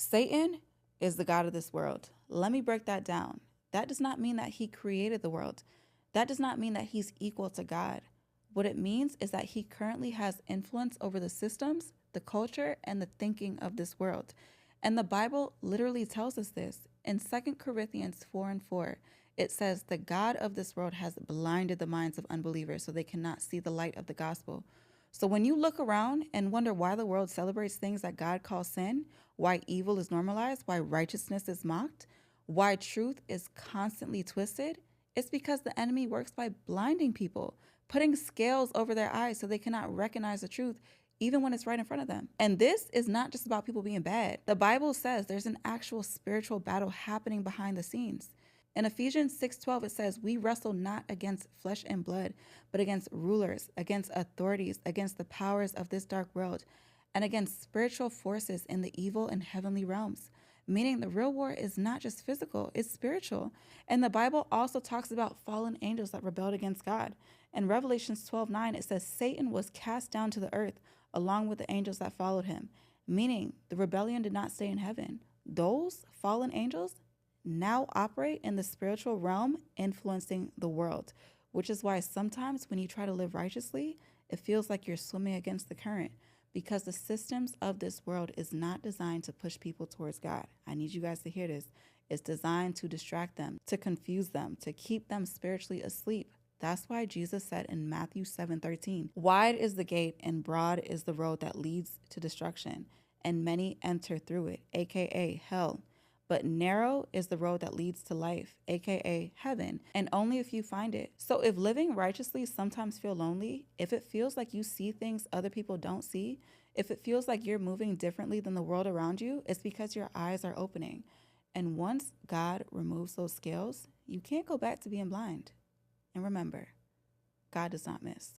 Satan is the God of this world. Let me break that down. That does not mean that he created the world. That does not mean that he's equal to God. What it means is that he currently has influence over the systems, the culture, and the thinking of this world. And the Bible literally tells us this. In 2 Corinthians 4:4, it says, "The God of this world has blinded the minds of unbelievers so they cannot see the light of the gospel." So when you look around and wonder why the world celebrates things that God calls sin, why evil is normalized, why righteousness is mocked, why truth is constantly twisted, it's because the enemy works by blinding people, putting scales over their eyes so they cannot recognize the truth even when it's right in front of them. And this is not just about people being bad. The Bible says there's an actual spiritual battle happening behind the scenes. In Ephesians 6:12, it says, "We wrestle not against flesh and blood, but against rulers, against authorities, against the powers of this dark world, and against spiritual forces in the evil and heavenly realms." Meaning the real war is not just physical, it's spiritual. And the Bible also talks about fallen angels that rebelled against God. In Revelations 12:9, it says, "Satan was cast down to the earth along with the angels that followed him." Meaning the rebellion did not stay in heaven. Those fallen angels now operate in the spiritual realm, influencing the world, which is why sometimes when you try to live righteously, it feels like you're swimming against the current because the systems of this world is not designed to push people towards God. I need you guys to hear this. It's designed to distract them, to confuse them, to keep them spiritually asleep. That's why Jesus said in Matthew 7:13, "Wide is the gate and broad is the road that leads to destruction, and many enter through it," aka hell. "But narrow is the road that leads to life," aka heaven, and only a few find it. So if living righteously sometimes feel lonely, if it feels like you see things other people don't see, if it feels like you're moving differently than the world around you, it's because your eyes are opening. And once God removes those scales, you can't go back to being blind. And remember, God does not miss.